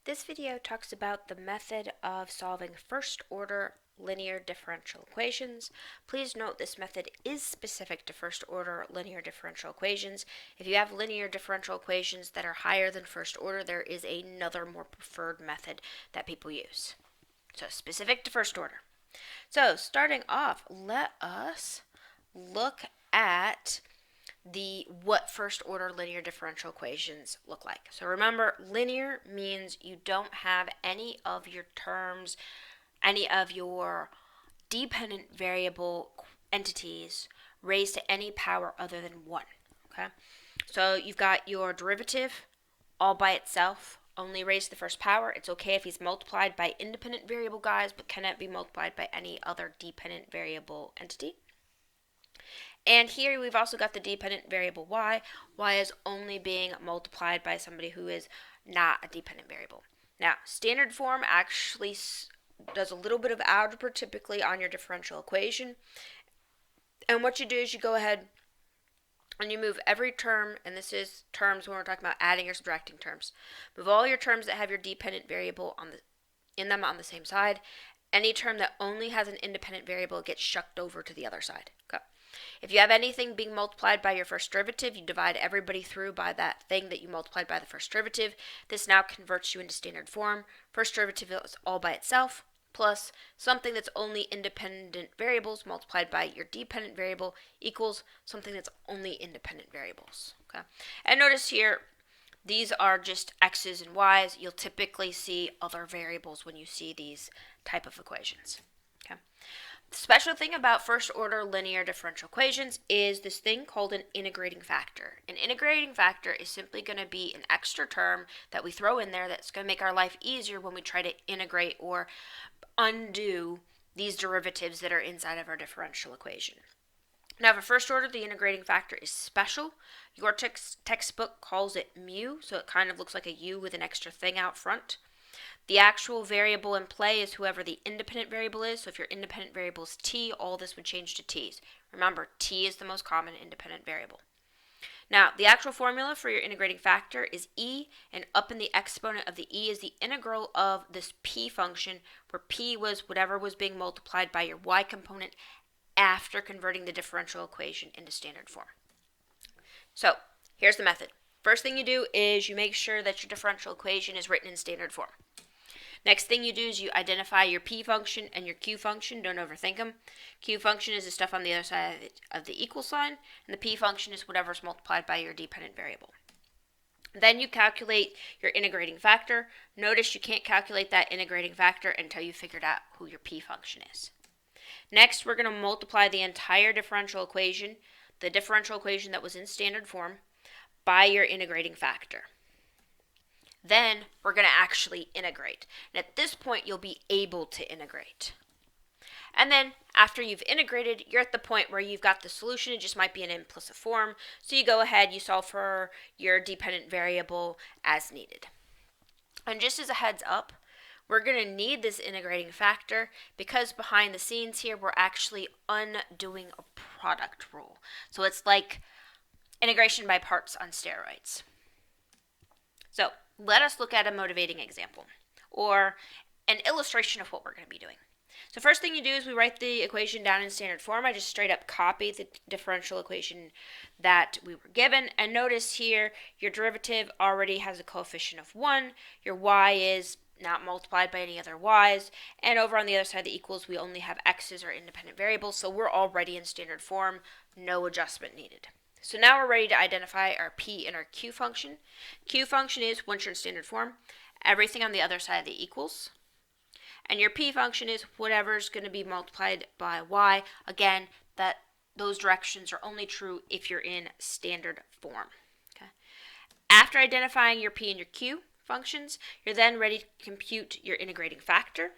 This video talks about the method of solving first-order linear differential equations. Please note this method is specific to first-order linear differential equations. If you have linear differential equations that are higher than first order, there is another more preferred method that people use. So specific to first order. So starting off, let us look at what first order linear differential equations look like. So remember, linear means you don't have any of your terms, any of your dependent variable entities raised to any power other than 1. Okay? So you've got your derivative all by itself, only raised to the first power. It's okay if he's multiplied by independent variable guys, but cannot be multiplied by any other dependent variable entity. And here we've also got the dependent variable y. Y is only being multiplied by somebody who is not a dependent variable. Now, standard form actually does a little bit of algebra typically on your differential equation. And what you do is you go ahead and you move every term, and this is terms when we're talking about adding or subtracting terms. Move all your terms that have your dependent variable in them on the same side. Any term that only has an independent variable gets shucked over to the other side. Okay. If you have anything being multiplied by your first derivative, you divide everybody through by that thing that you multiplied by the first derivative. This now converts you into standard form. First derivative is all by itself, plus something that's only independent variables multiplied by your dependent variable equals something that's only independent variables. Okay. And notice here, these are just x's and y's. You'll typically see other variables when you see these type of equations. Okay. The special thing about first order linear differential equations is this thing called an integrating factor. An integrating factor is simply going to be an extra term that we throw in there that's going to make our life easier when we try to integrate or undo these derivatives that are inside of our differential equation. Now for first order, the integrating factor is special. Your textbook calls it mu, so it kind of looks like a U with an extra thing out front. The actual variable in play is whoever the independent variable is. So if your independent variable is t, all this would change to t's. Remember, t is the most common independent variable. Now, the actual formula for your integrating factor is e, and up in the exponent of the e is the integral of this p function, where p was whatever was being multiplied by your y component after converting the differential equation into standard form. So, here's the method. First thing you do is you make sure that your differential equation is written in standard form. Next thing you do is you identify your p function and your q function. Don't overthink them. Q function is the stuff on the other side of the equal sign, and the p function is whatever's multiplied by your dependent variable. Then you calculate your integrating factor. Notice you can't calculate that integrating factor until you figured out who your p function is. Next, we're going to multiply the entire differential equation, the differential equation that was in standard form, by your integrating factor. Then we're going to actually integrate. And at this point, you'll be able to integrate. And then after you've integrated, you're at the point where you've got the solution. It just might be an implicit form. So you go ahead, you solve for your dependent variable as needed. And just as a heads up, we're going to need this integrating factor because behind the scenes here, we're actually undoing a product rule. So it's like integration by parts on steroids. So let us look at a motivating example or an illustration of what we're going to be doing. So first thing you do is we write the equation down in standard form. I just straight up copy the differential equation that we were given. And notice here, your derivative already has a coefficient of 1. Your y is not multiplied by any other y's. And over on the other side of the equals, we only have x's or independent variables. So we're already in standard form. No adjustment needed. So now we're ready to identify our p and our q function. Q function is, once you're in standard form, everything on the other side of the equals. And your p function is whatever's going to be multiplied by y. Again, those directions are only true if you're in standard form. Okay. After identifying your p and your q functions, you're then ready to compute your integrating factor.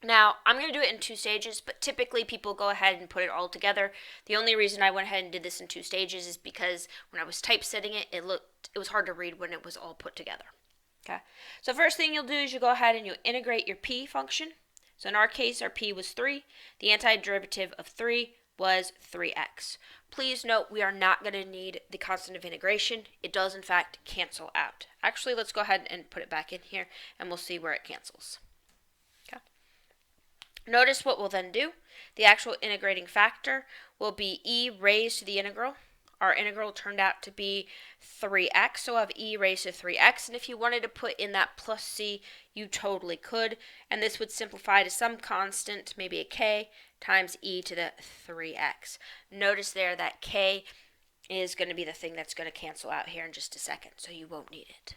Now, I'm going to do it in 2 stages, but typically people go ahead and put it all together. The only reason I went ahead and did this in 2 stages is because when I was typesetting it, it was hard to read when it was all put together. Okay. So first thing you'll do is you go ahead and you integrate your p function. So in our case, our p was 3. The antiderivative of 3 was 3x. Please note we are not going to need the constant of integration. It does in fact cancel out. Actually, let's go ahead and put it back in here and we'll see where it cancels. Okay. Notice what we'll then do. The actual integrating factor will be e raised to the integral. Our integral turned out to be 3x, so we'll have e raised to 3x, and if you wanted to put in that plus c, you totally could, and this would simplify to some constant, maybe a k, times e to the 3x. Notice there that k is going to be the thing that's going to cancel out here in just a second, so you won't need it.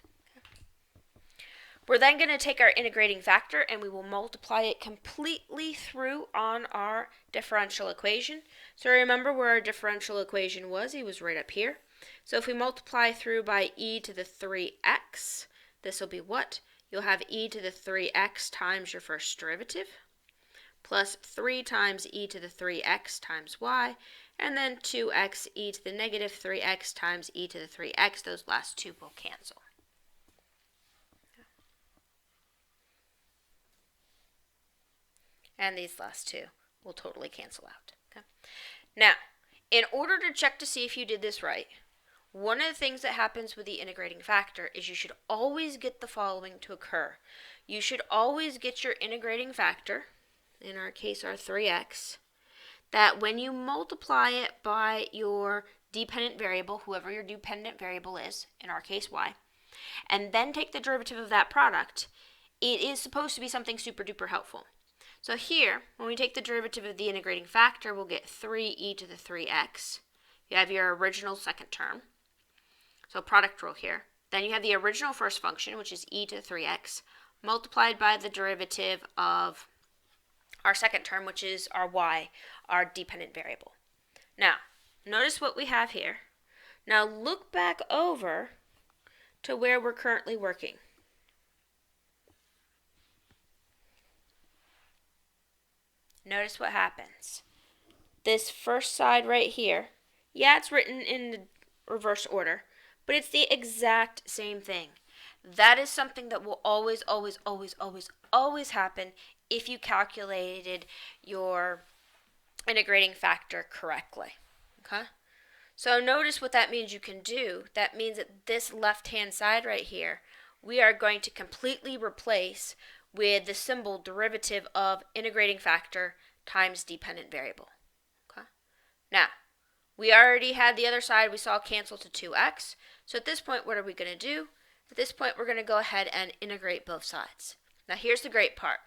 We're then going to take our integrating factor and we will multiply it completely through on our differential equation. So remember where our differential equation was. It was right up here. So if we multiply through by e to the 3x, this will be what? You'll have e to the 3x times your first derivative, plus 3 times e to the 3x times y, and then 2x e to the negative 3x times e to the 3x. Those last two will cancel. And these last two will totally cancel out. Okay? Now, in order to check to see if you did this right, one of the things that happens with the integrating factor is you should always get the following to occur. You should always get your integrating factor, in our case our 3x, that when you multiply it by your dependent variable, whoever your dependent variable is, in our case y, and then take the derivative of that product, it is supposed to be something super duper helpful. So here, when we take the derivative of the integrating factor, we'll get 3e to the 3x. You have your original second term, so product rule here. Then you have the original first function, which is e to the 3x, multiplied by the derivative of our second term, which is our y, our dependent variable. Now, notice what we have here. Now look back over to where we're currently working. Notice what happens. This first side right here, yeah, it's written in the reverse order, but it's the exact same thing. That is something that will always, always, always, always, always happen if you calculated your integrating factor correctly. Okay? So notice what that means you can do. That means that this left-hand side right here, we are going to completely replace with the symbol derivative of integrating factor times dependent variable. Okay? Now, we already had the other side we saw cancel to 2x. So at this point, what are we going to do? At this point, we're going to go ahead and integrate both sides. Now, here's the great part.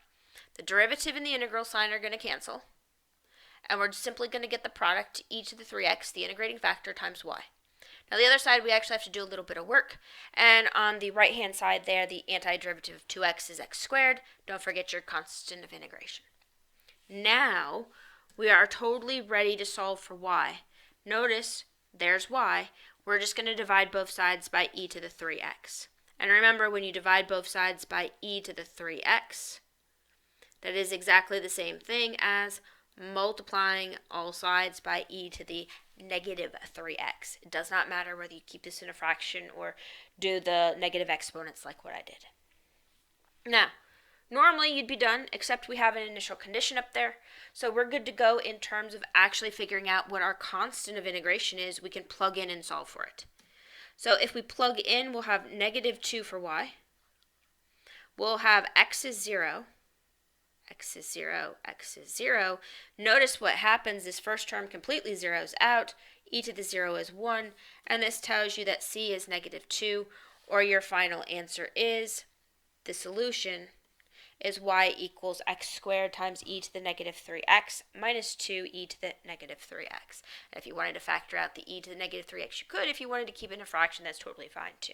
The derivative and the integral sign are going to cancel. And we're simply going to get the product e to the 3x, the integrating factor, times y. Now the other side, we actually have to do a little bit of work. And on the right-hand side there, the antiderivative of 2x is x squared. Don't forget your constant of integration. Now, we are totally ready to solve for y. Notice, there's y. We're just going to divide both sides by e to the 3x. And remember, when you divide both sides by e to the 3x, that is exactly the same thing as multiplying all sides by e to the negative 3x. It does not matter whether you keep this in a fraction or do the negative exponents like what I did. Now, normally you'd be done, except we have an initial condition up there. So we're good to go in terms of actually figuring out what our constant of integration is. We can plug in and solve for it. So if we plug in, we'll have negative 2 for y. We'll have x is 0. X is 0, x is 0. Notice what happens. This first term completely zeroes out. E to the 0 is 1. And this tells you that c is negative 2. Or your final answer is, the solution is y equals x squared times e to the negative 3x minus 2 e to the negative 3x. And if you wanted to factor out the e to the negative 3x, you could. If you wanted to keep it in a fraction, that's totally fine too.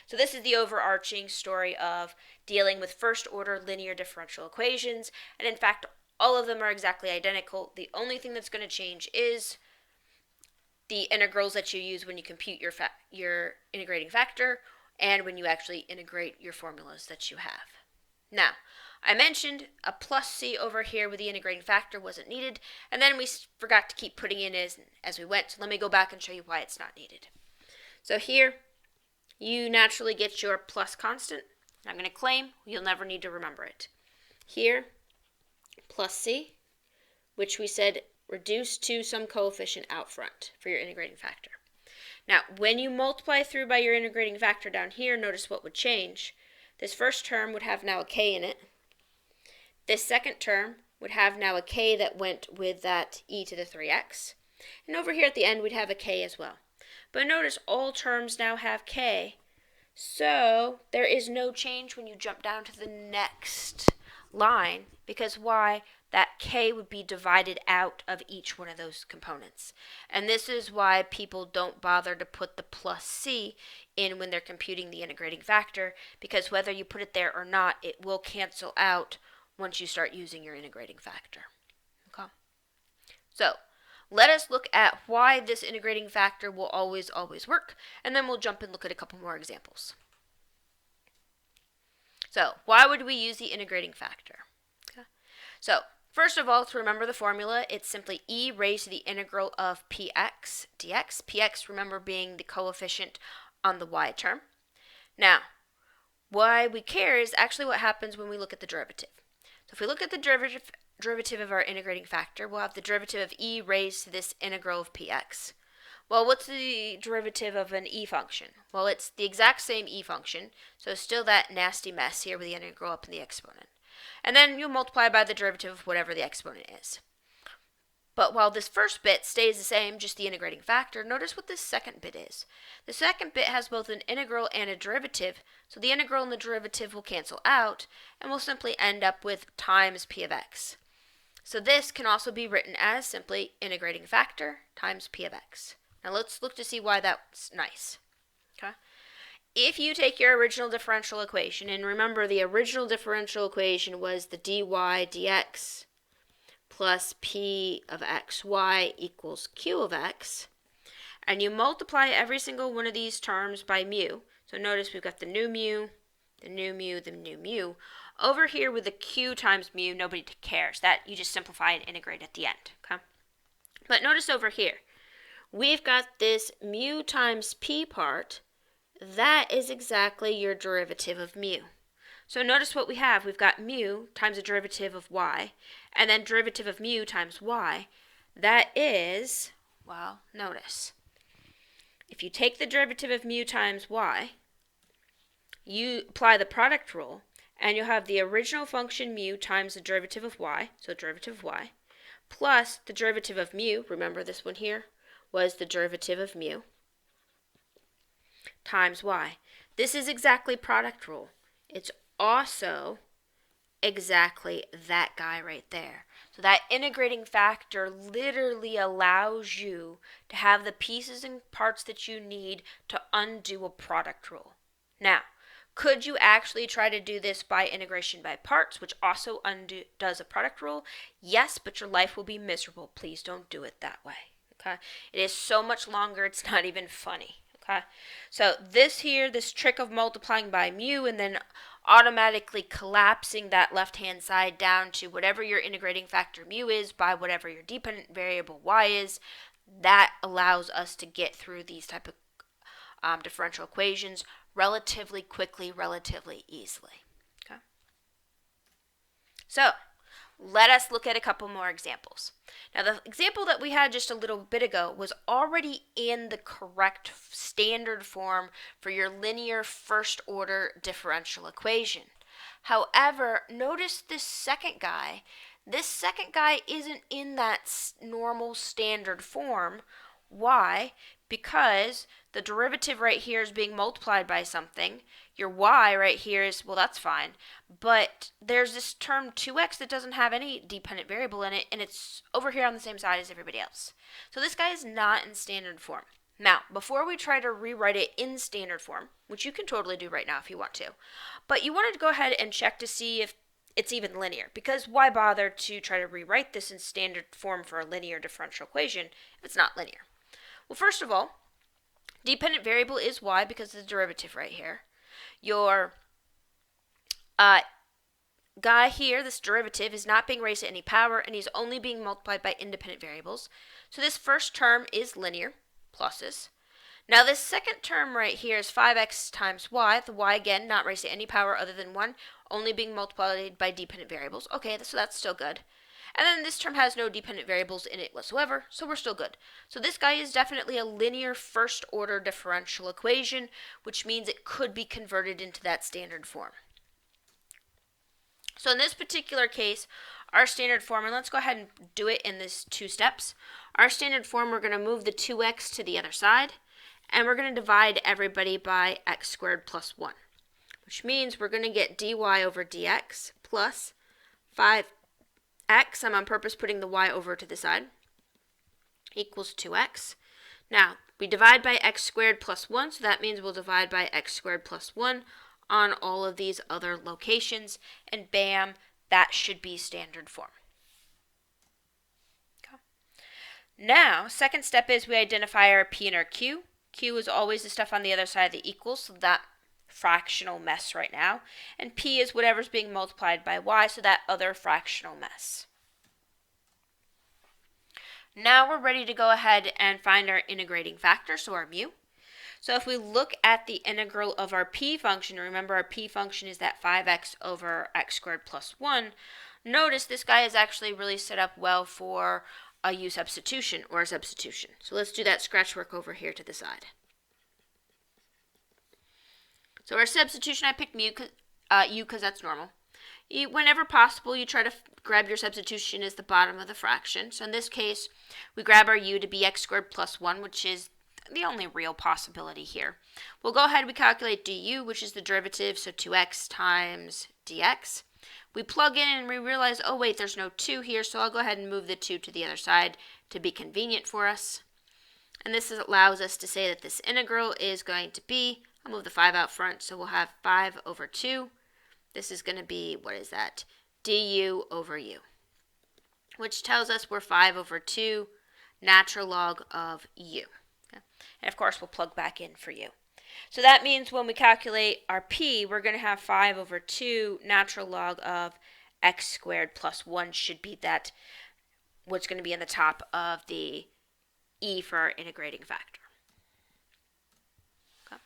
So this is the overarching story of dealing with first-order linear differential equations, and in fact, all of them are exactly identical. The only thing that's going to change is the integrals that you use when you compute your integrating factor and when you actually integrate your formulas that you have. Now, I mentioned a plus c over here with the integrating factor wasn't needed, and then we forgot to keep putting in as we went. So let me go back and show you why it's not needed. So here, you naturally get your plus constant. I'm going to claim you'll never need to remember it. Here, plus c, which we said reduced to some coefficient out front for your integrating factor. Now, when you multiply through by your integrating factor down here, notice what would change. This first term would have now a k in it. This second term would have now a k that went with that e to the 3x. And over here at the end, we'd have a k as well. But notice all terms now have k. So there is no change when you jump down to the next line, because why? That k would be divided out of each one of those components. And this is why people don't bother to put the plus c in when they're computing the integrating factor, because whether you put it there or not, it will cancel out once you start using your integrating factor. Okay? So let us look at why this integrating factor will always work, and then we'll jump and look at a couple more examples. So why would we use the integrating factor? Okay. So first of all, to remember the formula, it's simply e raised to the integral of px dx. Px, remember, being the coefficient on the y term. Now, why we care is actually what happens when we look at the derivative. So if we look at the derivative of our integrating factor, we'll have the derivative of e raised to this integral of px. Well, what's the derivative of an e function? Well, it's the exact same e function, so still that nasty mess here with the integral up in the exponent. And then you'll multiply by the derivative of whatever the exponent is. But while this first bit stays the same, just the integrating factor, notice what this second bit is. The second bit has both an integral and a derivative, so the integral and the derivative will cancel out, and we'll simply end up with times p of x. So this can also be written as simply integrating factor times p of x. Now let's look to see why that's nice. Okay? If you take your original differential equation, and remember the original differential equation was the dy dx plus p of xy equals q of x, and you multiply every single one of these terms by mu. So notice we've got the new mu, the new mu, the new mu. Over here with the q times mu, nobody cares. That you just simplify and integrate at the end. Okay? But notice over here, we've got this mu times p part. That is exactly your derivative of mu. So notice what we have. We've got mu times the derivative of y, and then derivative of mu times y. That is, well, notice. If you take the derivative of mu times y, you apply the product rule, and you'll have the original function mu times the derivative of y, so derivative of y, plus the derivative of mu, remember this one here, was the derivative of mu, times y. This is exactly product rule. It's also exactly that guy right there. So that integrating factor literally allows you to have the pieces and parts that you need to undo a product rule. Now, could you actually try to do this by integration by parts, which also does a product rule? Yes, but your life will be miserable. Please don't do it that way. Okay? It is so much longer, it's not even funny. Okay? So this here, this trick of multiplying by mu and then automatically collapsing that left-hand side down to whatever your integrating factor mu is by whatever your dependent variable y is, that allows us to get through these type of differential equations relatively quickly, relatively easily. Okay? So let us look at a couple more examples. Now, the example that we had just a little bit ago was already in the correct standard form for your linear first-order differential equation. However, notice this second guy. This second guy isn't in that normal standard form. Why? Because the derivative right here is being multiplied by something. Your y right here is, well, that's fine. But there's this term 2x that doesn't have any dependent variable in it, and it's over here on the same side as everybody else. So this guy is not in standard form. Now, before we try to rewrite it in standard form, which you can totally do right now if you want to, but you wanted to go ahead and check to see if it's even linear, because why bother to try to rewrite this in standard form for a linear differential equation if it's not linear? Well, first of all, dependent variable is y because of the derivative right here. Your guy here, this derivative, is not being raised to any power, and he's only being multiplied by independent variables. So this first term is linear, pluses. Now this second term right here is 5x times y. The y, again, not raised to any power other than 1, only being multiplied by dependent variables. Okay, so that's still good. And then this term has no dependent variables in it whatsoever, so we're still good. So this guy is definitely a linear first order differential equation, which means it could be converted into that standard form. So in this particular case, our standard form, and let's go ahead and do it in this 2 steps. Our standard form, we're going to move the 2x to the other side, and we're going to divide everybody by x squared plus 1, which means we're going to get dy over dx plus 5x, I'm on purpose putting the y over to the side, equals 2x. Now, we divide by x squared plus 1, so that means we'll divide by x squared plus 1 on all of these other locations, and bam, that should be standard form. Okay. Now, second step is we identify our p and our q. Q is always the stuff on the other side of the equals, so that fractional mess right now, and p is whatever's being multiplied by y, so that other fractional mess. Now we're ready to go ahead and find our integrating factor, so our mu. So if we look at the integral of our p function, remember our p function is that 5x over x squared plus 1, notice this guy is actually really set up well for a u substitution or a substitution. So let's do that scratch work over here to the side. So our substitution, I picked u because that's normal. Whenever possible, you try to grab your substitution as the bottom of the fraction. So in this case, we grab our u to be x squared plus 1, which is the only real possibility here. We'll go ahead and we calculate du, which is the derivative, so 2x times dx. We plug in and we realize, oh wait, there's no 2 here, so I'll go ahead and move the 2 to the other side to be convenient for us. And this allows us to say that this integral is going to be, I'll move the 5 out front, so we'll have 5 over 2. This is going to be, what is that? Du over u, which tells us we're 5 over 2 natural log of u. Okay. And of course, we'll plug back in for u. So that means when we calculate our p, we're going to have 5 over 2 natural log of x squared plus 1 should be that, what's going to be in the top of the e for our integrating factor. Okay.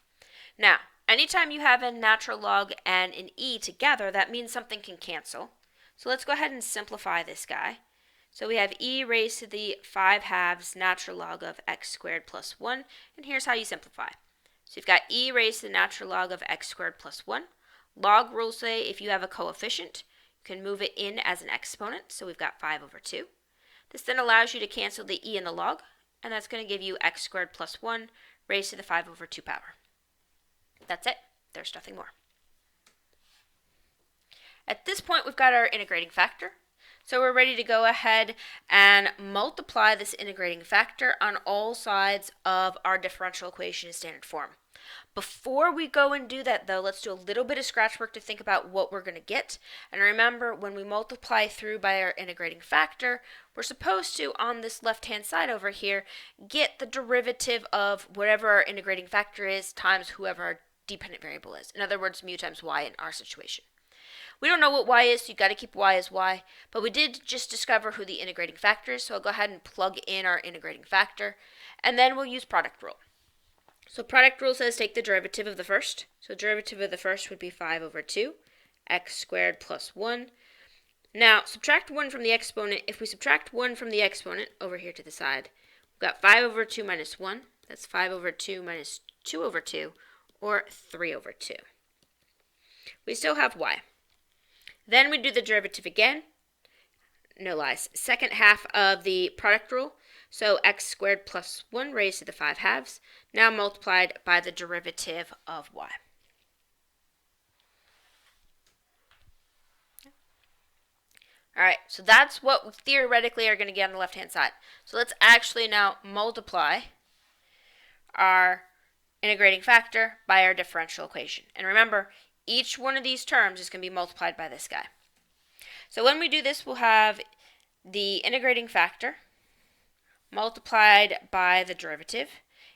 Now, anytime you have a natural log and an e together, that means something can cancel. So let's go ahead and simplify this guy. So we have e raised to the 5/2 natural log of x squared plus 1, and here's how you simplify. So you've got e raised to the natural log of x squared plus 1. Log rules say if you have a coefficient, you can move it in as an exponent, so we've got 5 over 2. This then allows you to cancel the e in the log, and that's going to give you x squared plus 1 raised to the 5 over 2 power. That's it. There's nothing more. At this point, we've got our integrating factor. So we're ready to go ahead and multiply this integrating factor on all sides of our differential equation in standard form. Before we go and do that, though, let's do a little bit of scratch work to think about what we're going to get. And remember, when we multiply through by our integrating factor, we're supposed to, on this left-hand side over here, get the derivative of whatever our integrating factor is times whoever our dependent variable is. In other words, mu times y in our situation. We don't know what y is, so you've got to keep y as y, but we did just discover who the integrating factor is, so I'll go ahead and plug in our integrating factor, and then we'll use product rule. So product rule says take the derivative of the first. So derivative of the first would be 5 over 2, x squared plus 1. Now, subtract 1 from the exponent. If we subtract 1 from the exponent, over here to the side, we've got 5 over 2 minus 1. That's 5 over 2 minus 2 over 2, or 3 over 2. We still have y. Then we do the derivative again. No lies. Second half of the product rule. So x squared plus 1 raised to the 5/2, now multiplied by the derivative of y. All right, so that's what we theoretically are going to get on the left-hand side. So let's actually now multiply our integrating factor by our differential equation. And remember, each one of these terms is going to be multiplied by this guy. So when we do this, we'll have the integrating factor multiplied by the derivative,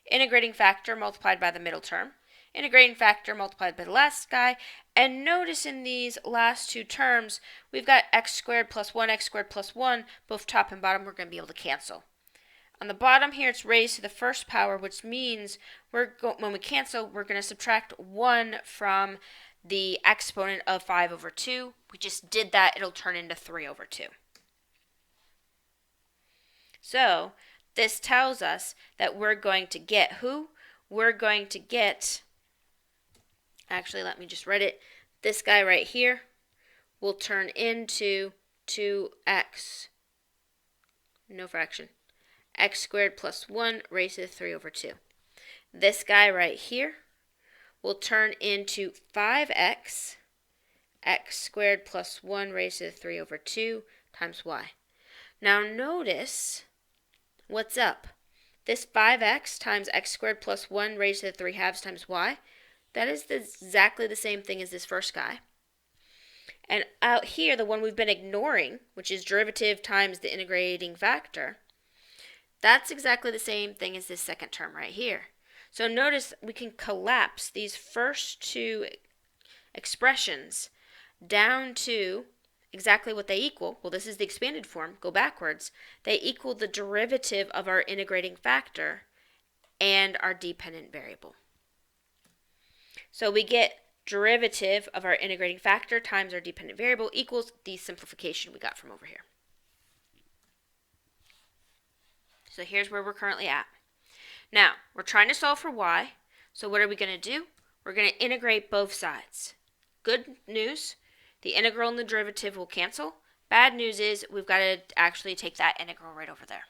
integrating factor multiplied by the middle term, integrating factor multiplied by the last guy, and notice in these last two terms, we've got x squared plus 1, x squared plus 1, both top and bottom we're going to be able to cancel. On the bottom here, it's raised to the first power, which means when we cancel, we're going to subtract 1 from the exponent of 5 over 2. We just did that. It'll turn into 3 over 2. So this tells us that we're going to get who? We're going to get, actually let me just write it, this guy right here will turn into 2x, no fraction, x squared plus 1 raised to the 3 over 2. This guy right here will turn into 5x, x squared plus 1 raised to the 3 over 2 times y. Now notice what's up. This 5x times x squared plus 1 raised to the 3 halves times y, that is exactly the same thing as this first guy. And out here, the one we've been ignoring, which is derivative times the integrating factor, that's exactly the same thing as this second term right here. So notice we can collapse these first two expressions down to exactly what they equal. Well, this is the expanded form. Go backwards. They equal the derivative of our integrating factor and our dependent variable. So we get derivative of our integrating factor times our dependent variable equals the simplification we got from over here. So here's where we're currently at. Now, we're trying to solve for y. So what are we going to do? We're going to integrate both sides. Good news, the integral and the derivative will cancel. Bad news is we've got to actually take that integral right over there.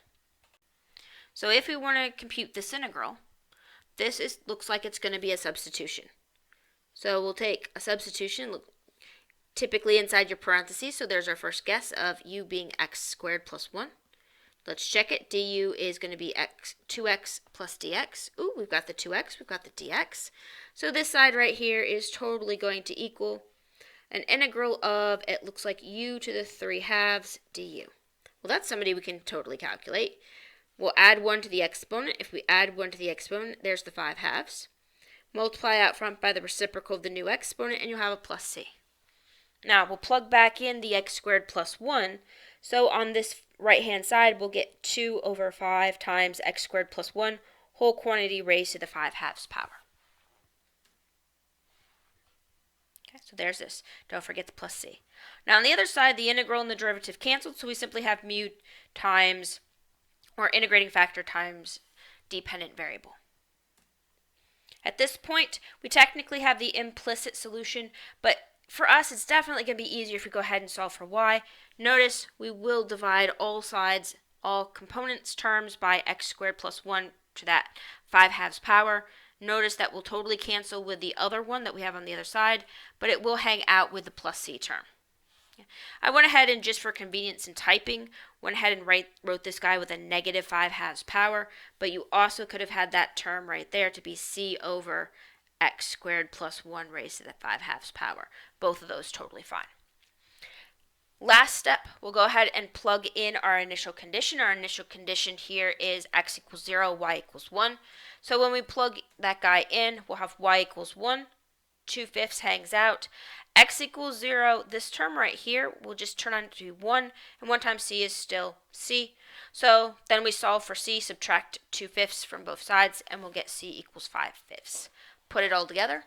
So if we want to compute this integral, this looks like it's going to be a substitution. So we'll take a substitution, typically inside your parentheses. So there's our first guess of u being x squared plus 1. Let's check it. Du is going to be 2x plus dx. Ooh, we've got the 2x, we've got the dx. So this side right here is totally going to equal an integral of, it looks like u to the 3 halves du. Well, that's somebody we can totally calculate. We'll add 1 to the exponent. If we add 1 to the exponent, there's the 5 halves. Multiply out front by the reciprocal of the new exponent, and you'll have a plus c. Now, we'll plug back in the x squared plus 1. So on this right-hand side, we'll get 2 over 5 times x squared plus 1, whole quantity raised to the 5 halves power. Okay, so there's this. Don't forget the plus c. Now on the other side, the integral and the derivative canceled, so we simply have mu times, or integrating factor times dependent variable. At this point, we technically have the implicit solution, but for us, it's definitely going to be easier if we go ahead and solve for y. Notice we will divide all sides, all components terms by x squared plus 1 to that 5 halves power. Notice that will totally cancel with the other one that we have on the other side, but it will hang out with the plus c term. I went ahead and, just for convenience in typing, went ahead and wrote this guy with a negative 5 halves power, but you also could have had that term right there to be c over x squared plus 1 raised to the 5 halves power. Both of those totally fine. Last step, we'll go ahead and plug in our initial condition. Our initial condition here is x equals 0, y equals 1. So when we plug that guy in, we'll have y equals 1, 2/5 hangs out. X equals 0, this term right here will just turn out to be 1, and 1 times c is still c. So then we solve for c, subtract 2/5 from both sides, and we'll get c equals 5/5. Put it all together,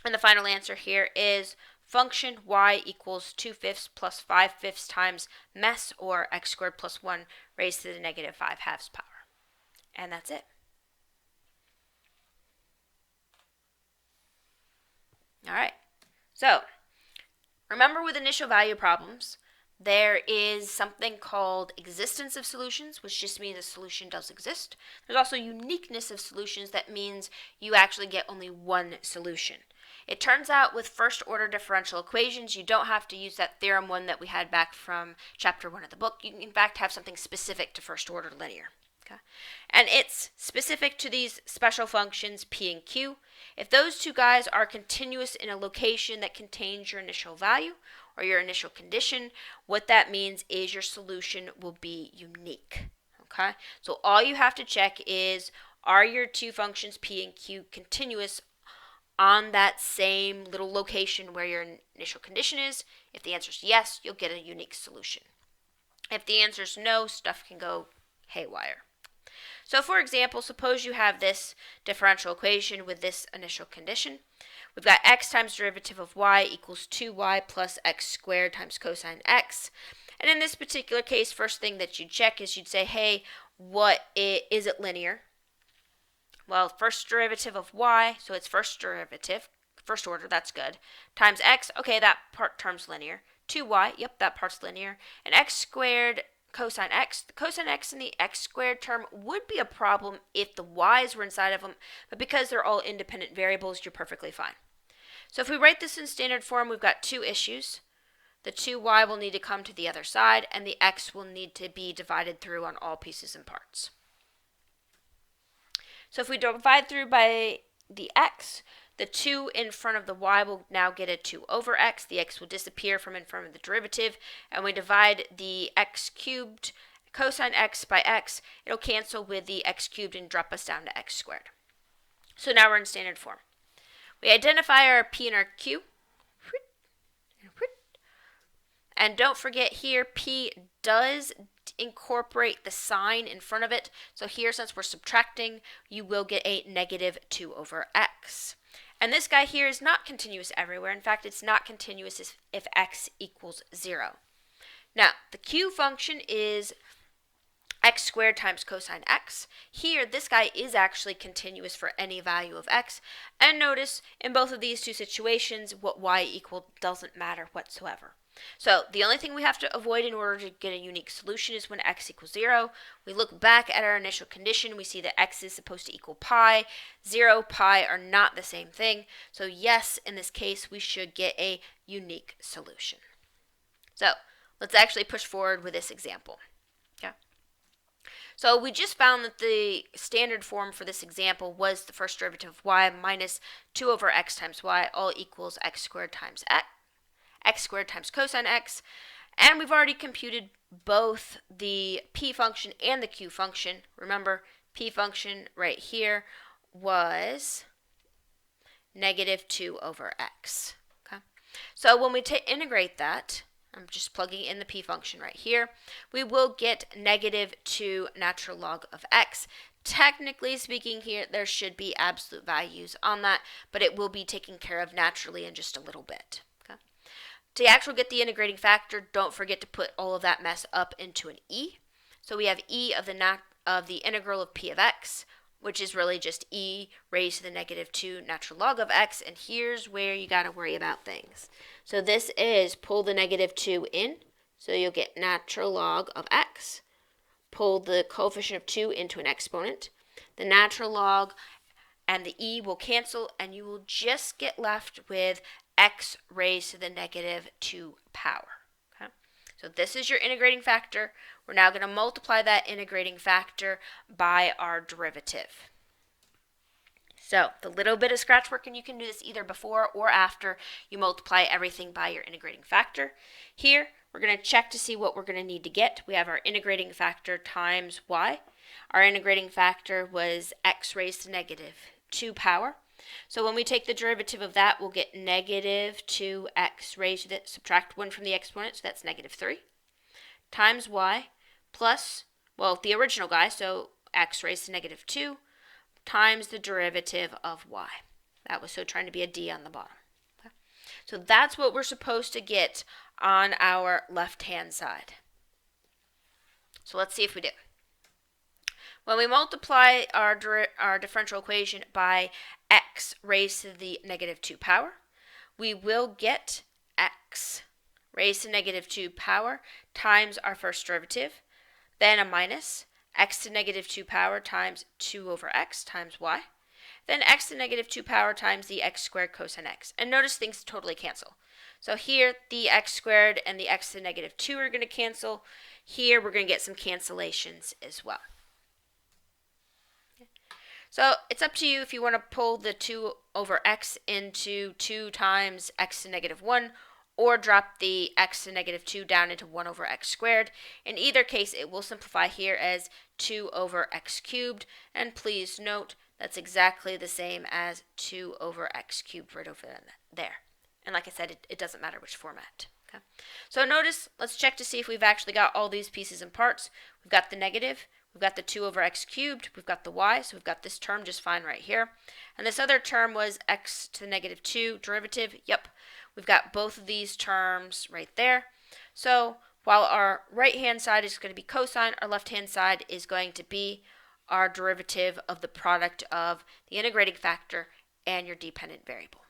and the final answer here is function y equals 2/5 plus 5/5 times mess, or x squared plus 1 raised to the negative 5 halves power. And that's it. All right. So, remember with initial value problems, there is something called existence of solutions, which just means a solution does exist. There's also uniqueness of solutions, that means you actually get only one solution. It turns out with first order differential equations, you don't have to use that theorem one that we had back from chapter 1 of the book. You can in fact have something specific to first order linear. Okay? And it's specific to these special functions p and q. If those two guys are continuous in a location that contains your initial value or your initial condition, what that means is your solution will be unique. Okay? So all you have to check is, are your two functions p and q continuous on that same little location where your initial condition is? If the answer is yes, you'll get a unique solution. If the answer is no, stuff can go haywire. So for example, suppose you have this differential equation with this initial condition. We've got x times derivative of y equals 2y plus x squared times cosine x. And in this particular case, first thing that you'd check is you'd say, hey, is it linear? Well, first derivative of y, so it's first derivative, first order, that's good, times x, okay, that term's linear. 2y, yep, that part's linear. And x squared cosine x, the cosine x and the x squared term would be a problem if the y's were inside of them, but because they're all independent variables, you're perfectly fine. So if we write this in standard form, we've got two issues. The 2y will need to come to the other side, and the x will need to be divided through on all pieces and parts. So if we divide through by the x, the 2 in front of the y will now get a 2 over x. The x will disappear from in front of the derivative, and we divide the x cubed cosine x by x. It'll cancel with the x cubed and drop us down to x squared. So now we're in standard form. We identify our p and our q. And don't forget here, p does incorporate the sign in front of it. So here, since we're subtracting, you will get a negative 2 over x. And this guy here is not continuous everywhere. In fact, it's not continuous if x equals 0. Now, the q function is x squared times cosine x. Here, this guy is actually continuous for any value of x. And notice, in both of these two situations, what y equal doesn't matter whatsoever. So the only thing we have to avoid in order to get a unique solution is when x equals 0. We look back at our initial condition, we see that x is supposed to equal pi. 0, pi are not the same thing. So yes, in this case, we should get a unique solution. So let's actually push forward with this example. Okay. So we just found that the standard form for this example was the first derivative of y minus 2 over x times y, all equals x squared times x squared times cosine x, and we've already computed both the p function and the q function. Remember, p function right here was negative 2 over x. Okay, so when we integrate that, I'm just plugging in the p function right here, we will get negative 2 natural log of x. Technically speaking here, there should be absolute values on that, but it will be taken care of naturally in just a little bit. To actually get the integrating factor, don't forget to put all of that mess up into an e. So we have e of the integral of p of x, which is really just e raised to the negative 2 natural log of x. And here's where you got to worry about things. So this is pull the negative 2 in, so you'll get natural log of x. Pull the coefficient of 2 into an exponent. The natural log and the e will cancel, and you will just get left with x raised to the negative 2 power. Okay? So this is your integrating factor. We're now going to multiply that integrating factor by our derivative. So the little bit of scratch work, and you can do this either before or after you multiply everything by your integrating factor. Here, we're going to check to see what we're going to need to get. We have our integrating factor times y. Our integrating factor was x raised to negative 2 power. So when we take the derivative of that, we'll get negative 2x raised to the, subtract 1 from the exponent, so that's negative 3, times y, plus, well, the original guy, so x raised to negative 2, times the derivative of y. That was so trying to be a d on the bottom. Okay? So that's what we're supposed to get on our left-hand side. So let's see if we do. When we multiply our differential equation by x raised to the negative 2 power, we will get x raised to negative 2 power times our first derivative, then a minus x to negative 2 power times 2 over x times y, then x to negative 2 power times the x squared cosine x. And notice things totally cancel. So here, the x squared and the x to negative 2 are going to cancel. Here, we're going to get some cancellations as well. So it's up to you if you want to pull the 2 over x into 2 times x to negative 1, or drop the x to negative 2 down into 1 over x squared. In either case, it will simplify here as 2 over x cubed. And please note, that's exactly the same as 2 over x cubed right over there. And like I said, it doesn't matter which format. Okay. So notice, let's check to see if we've actually got all these pieces and parts. We've got the negative. We've got the 2 over x cubed, we've got the y, so we've got this term just fine right here. And this other term was x to the negative 2 derivative. Yep, we've got both of these terms right there. So While our right-hand side is going to be cosine, our left-hand side is going to be our derivative of the product of the integrating factor and your dependent variable.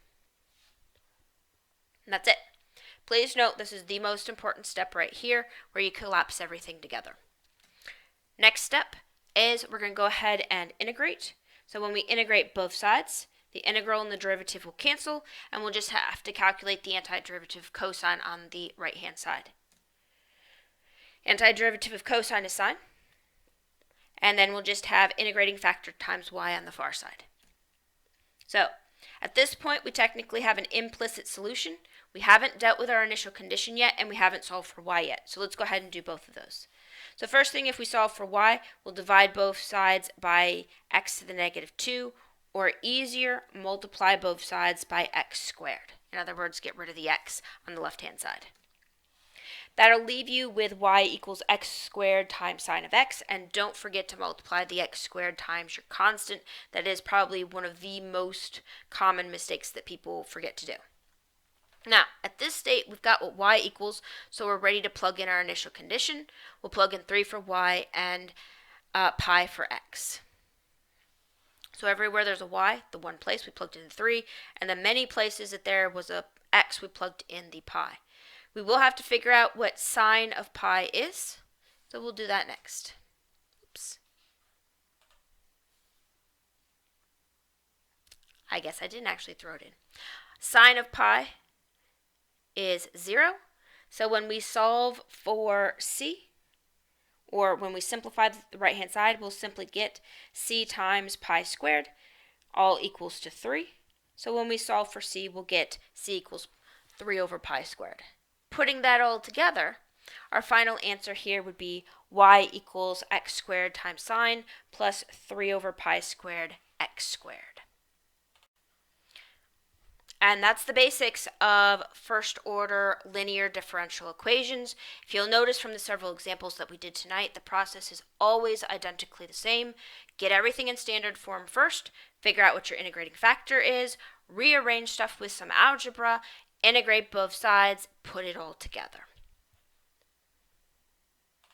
And that's it. Please note this is the most important step right here where you collapse everything together. Next step is we're going to go ahead and integrate. So when we integrate both sides, the integral and the derivative will cancel, and we'll just have to calculate the antiderivative cosine on the right-hand side. Antiderivative of cosine is sine, and then we'll just have integrating factor times y on the far side. So at this point, we technically have an implicit solution. We haven't dealt with our initial condition yet, and we haven't solved for y yet. So let's go ahead and do both of those. So first thing, if we solve for y, we'll divide both sides by x to the negative 2, or easier, multiply both sides by x squared. In other words, get rid of the x on the left-hand side. That'll leave you with y equals x squared times sine of x, and don't forget to multiply the x squared times your constant. That is probably one of the most common mistakes that people forget to do. Now, at this state, we've got what y equals, so we're ready to plug in our initial condition. We'll plug in 3 for y and pi for x. So everywhere there's a y, the one place we plugged in 3, and the many places that there was a x, we plugged in the pi. We will have to figure out what sine of pi is, so we'll do that next. Oops. I guess I didn't actually throw it in. Sine of pi is 0, so when we solve for c, or when we simplify the right-hand side, we'll simply get c times pi squared, all equals to 3. So when we solve for c, we'll get c equals 3 over pi squared. Putting that all together, our final answer here would be y equals x squared times sine plus 3 over pi squared x squared. And that's the basics of first-order linear differential equations. If you'll notice from the several examples that we did tonight, the process is always identically the same. Get everything in standard form first, figure out what your integrating factor is, rearrange stuff with some algebra, integrate both sides, put it all together.